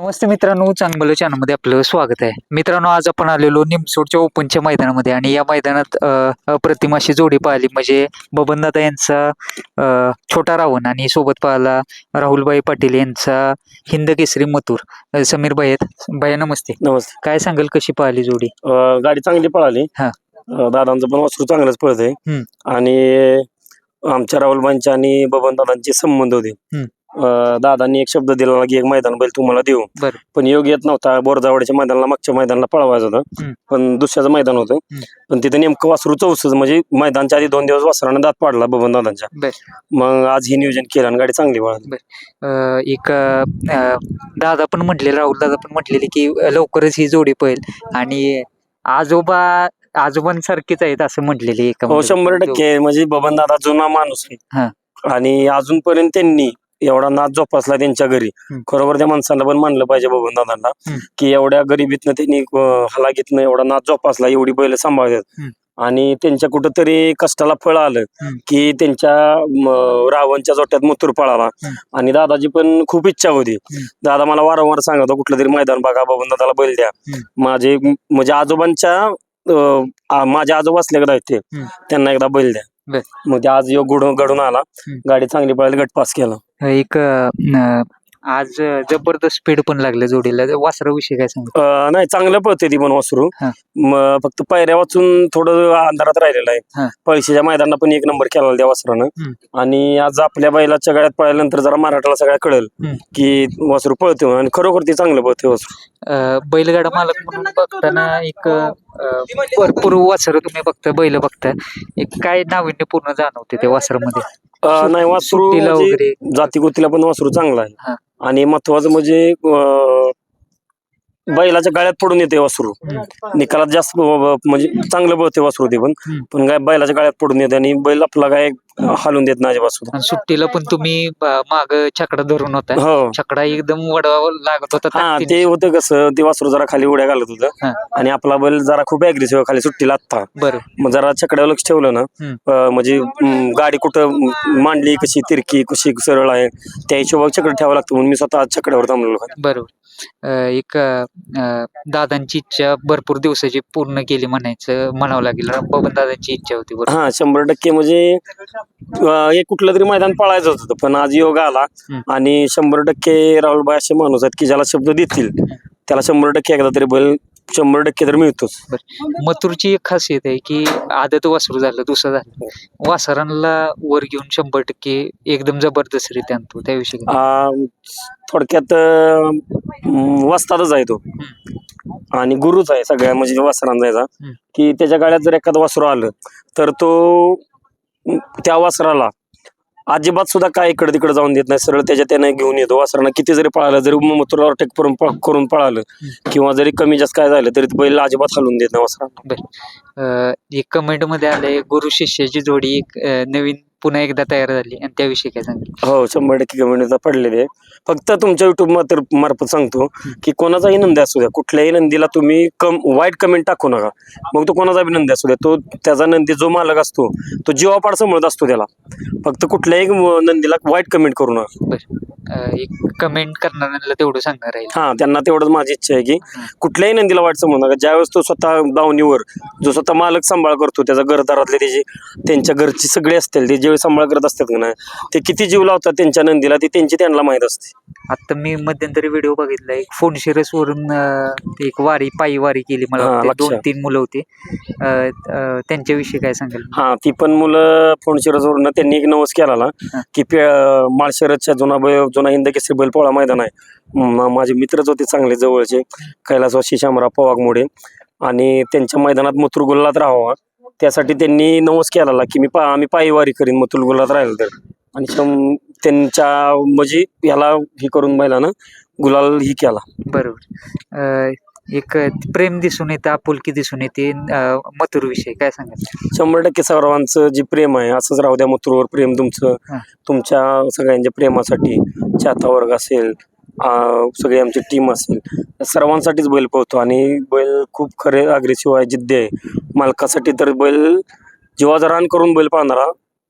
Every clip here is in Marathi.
नमस्ते मित्रांनो, चांगलं चॅनलमध्ये आपलं स्वागत आहे. मित्रांनो, आज आपण आलेलो निमसोडच्या ओपनच्या मैदानामध्ये आणि या मैदानात अप्रतिम अशी जोडी पाहिली म्हणजे बबनदादा यांचा छोटा रावण आणि सोबत पाहिला राहुलभाई पाटील यांचा हिंद केसरी मथुर. समीर भाई आहेत. भैया नमस्ते. नमस्ते. काय सांगाल, कशी पाहिली जोडी? गाडी चांगली पळाली. हा. दादांचं पण वासरू चांगलंच पळतंय आणि आमच्या राहुलबाईंच्या आणि बबन दादांचे संबंध होते. दादांनी एक शब्द दिला की एक मैदान बैल तुम्हाला देऊ, पण योग येत नव्हता. बोरजावाडीच्या मैदानाला मागच्या मैदानाला पळवायचं होतं, पण दुसऱ्याचं मैदान होतं. पण तिथे नेमकं वासरू चौसच म्हणजे मैदानच्या आधी 2 दिवस वासरानं दात पाडला बबन दादांच्या. मग आज हे नियोजन केलं आणि गाडी चांगली पळाली. एक दादा पण म्हटलेले, राहुल दादा पण म्हटलेले की लवकरच ही जोडी पळेल आणि आजोबांसारखीच आहेत असं म्हटलेले. हो, 100% म्हणजे बबन दादा जुना माणूस आहे आणि अजूनपर्यंत त्यांनी एवढा नाच जोपासला त्यांच्या घरी. खरोबर त्या माणसाला पण मानलं पाहिजे बबन दादांना की एवढ्या गरिबीतनं त्यांनी हलागीतनं एवढा नाच जोपासला, एवढी बैल सांभाळतात आणि त्यांच्या कुठंतरी कष्टाला फळ आलं की त्यांच्या रावणच्या जोट्यात मथुर पळाला. आणि दादाची पण खूप इच्छा होती. दादा मला वारंवार सांगतो कुठलं तरी मैदान बघा, बबन दादाला बैल द्या. माझे म्हणजे माझे आजोबा असल्याकडे आहेत ते, त्यांना एकदा बैल द्या. मग ते आज योग घडून आला. गाडी चांगली पळाली, गट पास केला. एक आज जबरदस्त स्पीड पण लागलं जोडीला. वासराविषयी काय सांग? नाही, चांगलं पळते ती पण वासरू. फक्त पायऱ्या वाचून थोडं अंधारात राहिलेलं आहे. पळशीच्या मैदानाला पण 1 नंबर केला त्या वासरानं. आणि आज आपल्या बैलाच्या गाड्यात पळाल्यानंतर जरा मराठाला सगळ्या कळेल की वासरू पळते आणि खरोखर ती चांगलं पळते वासरू. बैलगाडा मालक म्हणून बघताना एक भरपूर वासर तुम्ही बघता, बैल बघता, एक काय नाविन्यपूर्ण जाणवते त्या वासरामध्ये? नाही, वासरू जातीगोतीला पण वासरू चांगला आहे. आणि महत्वाचं म्हणजे बैलाच्या गाळ्यात पडून येते वासरू. निकालात जास्त म्हणजे चांगलं पळते वासरू ते पण काय बैलाच्या गाळ्यात पडून येते आणि बैल आपला काय हालून देत नाही अजिबात. सुट्टीला पण तुम्ही माग छकडा धरून होता. छकडा एकदम वडवा लागत होता. ते होतं कसं, ते वासरू जरा खाली उड्या घालत होतं आणि आपला बैल जरा खूप अग्रेसिव्ह खाली सुट्टीला आत्ता. मग जरा छकड्यावर लक्ष ठेवलं ना, म्हणजे गाडी कुठं मांडली, कशी तिरकी, कशी सरळ आहे, त्या हिशोबावर छकड ठेवावं लागतं. म्हणून मी स्वतः छकड्यावर थांबलो. बरोबर. एक दादांची इच्छा भरपूर दिवसाची पूर्ण केली म्हणावं लागेल. बबन दादांची इच्छा होती. 100% म्हणजे एक कुठलं तरी मैदान पळायचं होतं, पण आज योग आला आणि 100% राहुलभाई असे माणूस आहेत की ज्याला शब्द देतील त्याला 100% एकदा तरी बैल 100% तर मिळतोच. मथुरची एक खासियत आहे की आदत वासरू झालं, दुसरं झालं, वासरांना वर घेऊन 100% एकदम जबरदस्त आणतो. त्याविषयी थोडक्यात वस्तादच आहे तो आणि गुरुच आहे सगळ्या म्हणजे वासरांचा, की त्याच्या गाड्यात जर एखादं वासरू आलं तर तो त्या वासराला अजिबात सुद्धा काय इकडे तिकडे जाऊन देत नाही. सरळ त्याने घेऊन येतो. वासरांना किती जरी पळालं, जरी मथुरावर टेक करून पळालं किंवा जरी कमी जास्त काय झालं तरी बैल अजिबात हलवून देत नाही वासरांना. एक कमेंट मध्ये आलंय, गुरु शिष्याची जोडी एक नवीन पुन्हा एकदा तयार झाली, आणि त्याविषयी काय सांगितलं? हो, 100% कमेंट पडलेले. फक्त तुमच्या युट्यूब मार्फत सांगतो की कोणाचाही नंदी असू द्या, कुठल्याही नंदीला तुम्ही वाईट कमेंट टाकू नका. मग तो कोणाचा बी नंदी असू द्या, तो त्याचा नंदी जो मालक असतो तो जीवापाड समजत असतो त्याला. फक्त कुठल्याही नंदीला वाईट कमेंट करू नका. एक कमेंट करणाऱ्यांना तेवढं सांगणार आहे. त्यांना तेवढंच माझी इच्छा आहे की कुठल्याही नंदीला वाईट समजू नका. ज्यावेळेस तो स्वतः दावणीवर जो स्वतः मालक सांभाळ करतो, त्याचा घरदारातले त्यांच्या घरची सगळे असतील ते ज्यावेळी सांभाळ करत असतात ना, ते किती जीव लावतात त्यांच्या नंदीला ते त्यांना माहित असते. आता मी मध्यंतरी व्हिडिओ बघितला, एक फोनशिरस वरून एक पायी वारी केली, मला 2-3 मुलं होती, त्यांच्याविषयी काय सांगेल? ती पण मुलं फोनशिरसवरून त्यांनी एक नवस केला की माळशिरसच्या जुना हिंद केसरी बैल पोळा मैदान आहे, माझे मित्रच होते चांगले जवळचे, कैलासवासी शामराव पवागमोडे, आणि त्यांच्या मैदानात मथुर गुलालात राहावा त्यासाठी त्यांनी नवस केला की आम्ही पायी वारी करीन मथुर गुलालात राहिलं तर. आणि त्यांच्या म्हणजे याला हे करून बैलानं गुलाल ही केला. बरोबर. एक प्रेम दिसून येतं, आपुलकी दिसून येते मथुर विषयी काय सांगाल? 100% सर्वांचं जे प्रेम आहे असंच राहू द्या. मथुरवर प्रेम तुमचं, तुमच्या सगळ्यांच्या प्रेमासाठी चाहता वर्ग असेल, सगळी आमची टीम असेल, सर्वांसाठीच बैल पळतो आणि बैल खूप खरे अग्रेसिव्ह आहे, जिद्दी आहे. मालकासाठी तर बैल जीवाचं रान करून बैल पाळणारा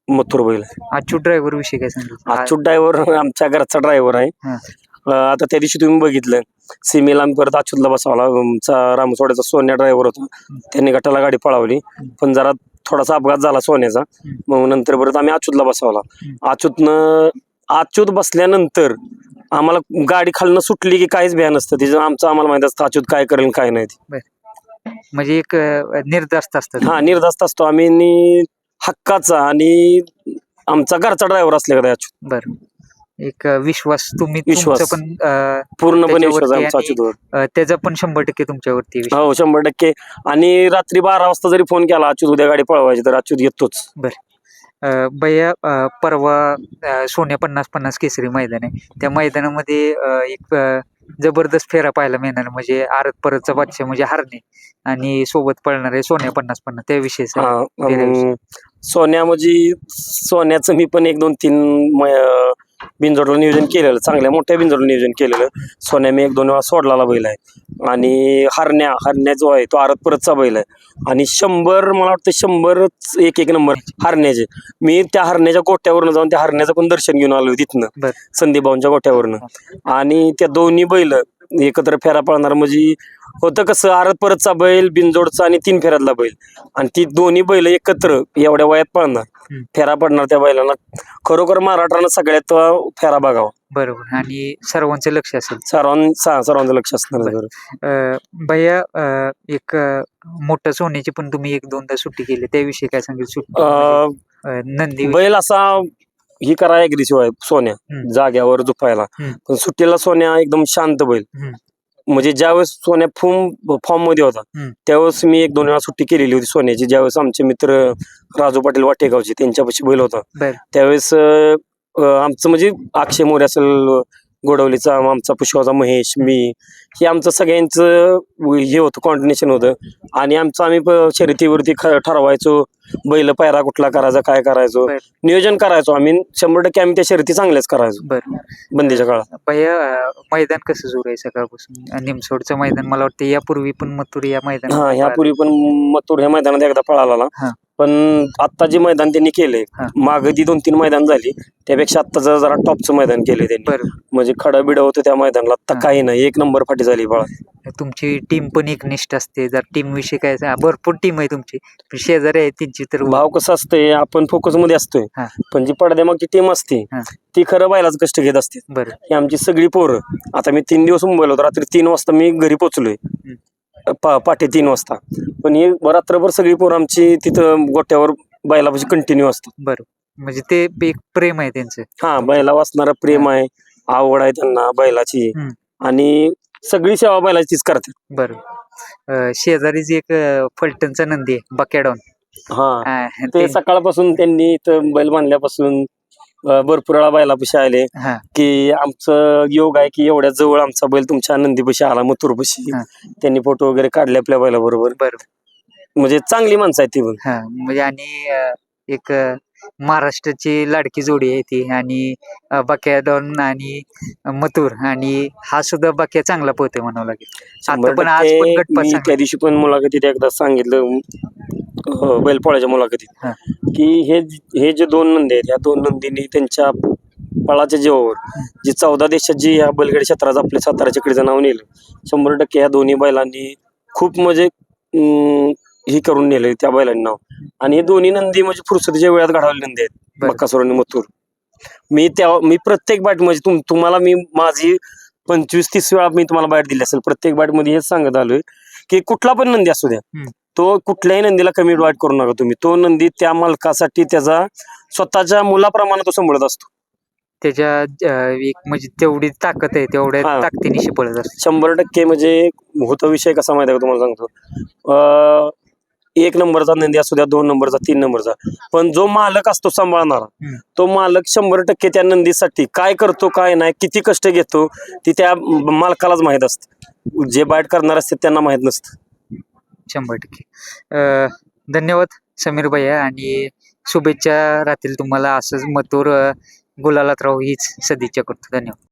मथुर बैल. अच्युत ड्रायव्हर विषयी काय सांगितलं? अच्युत ड्रायव्हर आमच्या घरचा ड्रायव्हर आहे. आता त्या दिवशी तुम्ही बघितलं सीमेला आम्ही परत अच्युतला बसवला. आमचा रामसवाड्याचा सोन्या ड्रायव्हर होता, त्यांनी गटाला गाडी पळवली, पण जरा थोडासा अपघात झाला सोन्याचा. मग नंतर परत आम्ही अच्युतला बसवला. अच्युत बसल्यानंतर आम्हाला गाडी खालनं सुटली की काहीच भ्या नसतं तिचं, आमचं आम्हाला माहित असतं अच्युत काय करेल काय नाही ते. म्हणजे एक निर्धास्त असतात. हा, निर्धास्त असतो आम्ही, हक्काचा आणि आमचा घरचा ड्रायव्हर असल्याकडे अच्युत. बरं, एक विश्वास तुम्ही विश्वास. तुमचा पण पूर्णपणे विश्वास आहे त्याच्यावरती आमचा आणि, अच्युतवर. त्याचा पण 100% तुमच्यावरती विश्वास. हो, 100%. आणि रात्री 12 वाजता जरी फोन केला अच्युत उद्या गाडी पळवायची, तर अच्युत येतोच. भैया, परवा सोन्या 50-50 केसरी मैदान आहे. त्या मैदानामध्ये एक जबरदस्त फेरा पाहायला मिळणार, म्हणजे आरत परतचा बादशाह म्हणजे हरणे आणि सोबत पळणार आहे सोन्या 50-50. त्याविषयी हा, सोन्या म्हणजे सोन्याचं मी पण 1-2-3 बिनजोडला नियोजन केलेलं, चांगल्या मोठ्या बिनजोडला नियोजन केलेलं. सोन्या मी 1-2 वेळा सोडलेला बैल आहे. आणि हरण्या जो आहे तो आरत परतचा बैल आहे. आणि 100 मला वाटतं 100च एक नंबर हरण्याचे. मी त्या हरण्याच्या गोट्यावरनं जाऊन त्या हरण्याचं पण दर्शन घेऊन आलो तिथनं, संदीप भाऊंच्या गोट्यावरनं. आणि त्या दोन्ही बैल एकत्र फेरा पळणार म्हणजे होतं कसं, आरत परतचा बैल, बिनजोडचा आणि 3 फेऱ्यातला बैल, आणि ती दोन्ही बैल एकत्र एवढ्या वयात पळणार, फेरा पडणार त्या बैलांना. खरोखर महाराष्ट्रानं सगळ्यात फेरा बघावा. बरोबर, आणि सर्वांचं लक्ष असेल, सर्वांचं लक्ष असणार. भैया, एक मोठं सोन्याची पण तुम्ही 1-2दा सुट्टी केली, त्याविषयी काय सांगेल? सुट्टी नंदी बैल असा ही करा अग्रेसिव्ह आहे सोन्या, जाग्यावर झोपायला. पण सुट्टीला सोन्या एकदम शांत बैल. म्हणजे ज्यावेळेस सोन्या फॉर्म मध्ये होता त्यावेळेस मी 1-2 वेळा सुट्टी केलेली होती सोन्याची. ज्यावेळेस आमचे मित्र राजू पाटील वाटेगावचे त्यांच्यापाशी बैल होता, त्यावेळेस आमचं म्हणजे अक्षय मोरे असेल गोडवलीचा, आमचा पुष्पाचा महेश, मी, हे आमचं सगळ्यांचं हे होतं, कॉन्टिनेशन होतं. आणि आम्ही शर्यतीवरती ठरवायचो बैल पायरा कुठला करायचा, काय करायचो, नियोजन करायचो आम्ही. 100% आम्ही त्या शर्यती चांगल्याच करायचो बंदीच्या काळात. भैया, मैदान कसं सुरू आहे सकाळपासून? निमसोडचं मैदान मला वाटतं यापूर्वी पण मथुर या मैदान, यापूर्वी पण मथुर ह्या मैदानात एकदा पळाला. पण आता जे मैदान त्यांनी केलंय, मागे जी 2-3 मैदान झाली त्यापेक्षा आत्ताचं जरा टॉपचं मैदान केलंय त्यांनी. म्हणजे खडा बिडा होतं त्या मैदानाला, आता काही नाही, 1 नंबर फाटी झाली पळा. तुमची टीम पण एकनिष्ठ असते, जर टीम विषयी काय, भरपूर टीम आहे तुमची, शेजारी आहे त्यांची. तर भाव कसं असतंय, आपण फोकस मध्ये असतोय, पण जी पडद्यामागची टीम असते ती खरं बैलाच कष्ट घेत असते. ही आमची सगळी पोरं. आता मी 3 दिवस मुंबईला होतो, रात्री 3 वाजता मी घरी पोहोचलोय, पाटे 3 वाजता. पण ही रात्रभर सगळी पोरं आमची तिथं गोट्यावर बैलापाशी कंटिन्यू असतात. बरोबर, म्हणजे ते एक प्रेम आहे त्यांचं. हा, बैला वाचणारं प्रेम आहे, आवड आहे त्यांना बैलाची, आणि सगळी सेवा बैलाची तीच करतात. बरोबर, शेजारीच एक फलटणचा नंदी आहे बकॅडॉन. ते सकाळपासून त्यांनी इथं बैल बांधल्यापासून भरपूर वेळा बैलापाशी आले की आमचं योग आहे की एवढ्या जवळ आमचा बैल तुमच्या नंदीपाशी आला, मथुरपाशी. त्यांनी फोटो वगैरे काढले आपल्या बैलाबरोबर. म्हणजे चांगली माणसं आहेत ती पण. म्हणजे आणि एक महाराष्ट्राची लाडकी जोडी आहे ती, आणि बकॅडॉन आणि मथुर, आणि हा सुद्धा बक्या चांगला पोहतोय म्हणावं लागेल. आता पण आज पण गटपास त्या दिवशी पण मुलाखतीत एकदा सांगितलं बैलपोळ्याच्या मुलाखतीत की हे जे 2 नंदी आहेत, या 2 नंदींनी त्यांच्या पळाच्या जीवावर जी 14 देशात जी ह्या बैलगाडी क्षेत्राचं आपल्या साताराच्या कडे नाव नेलं, 100% ह्या दोन्ही बैलांनी खूप म्हणजे ही करून नेलं त्या बैलांनी नाव. आणि हे दोन्ही नंदी म्हणजे फुरसतीच्या वेळात घडवलेले नंदी आहेत, बक्कासूर आणि मथुर. मी प्रत्येक बाईट म्हणजे तुम्हाला मी माझी 25-30 वेळा मी तुम्हाला बाईट दिली असेल, प्रत्येक बाईट मध्ये हेच सांगत आलोय की कुठला पण नंदी असू द्या, तो कुठल्याही नंदीला कमी वाईट करू नका तुम्ही. तो नंदी त्या मालकासाठी त्याचा स्वतःच्या मुलाप्रमाणे तो सांभाळत असतो. त्याच्या एक म्हणजे तेवढी ताकद आहे, तेवढ्या ताकदीनिशी पळत असतो. 100% म्हणजे होता विषय कसा माहिती आहे का तुम्हाला सांगतो. 1 नंबरचा नंदी असू द्या, 2 नंबरचा, 3 नंबरचा, पण जो मालक असतो सांभाळणारा, तो मालक 100% त्या नंदीसाठी काय करतो, काय नाही, किती कष्ट घेतो, ती त्या मालकालाच माहित असतं. जे बाईट करणार असते त्यांना माहित नसतं. 100%. धन्यवाद समीर भैया, आणि शुभेच्छा राहतील तुम्हाला. असंच मथुर गुलालात राहू हीच सदिच्छा करतो. धन्यवाद.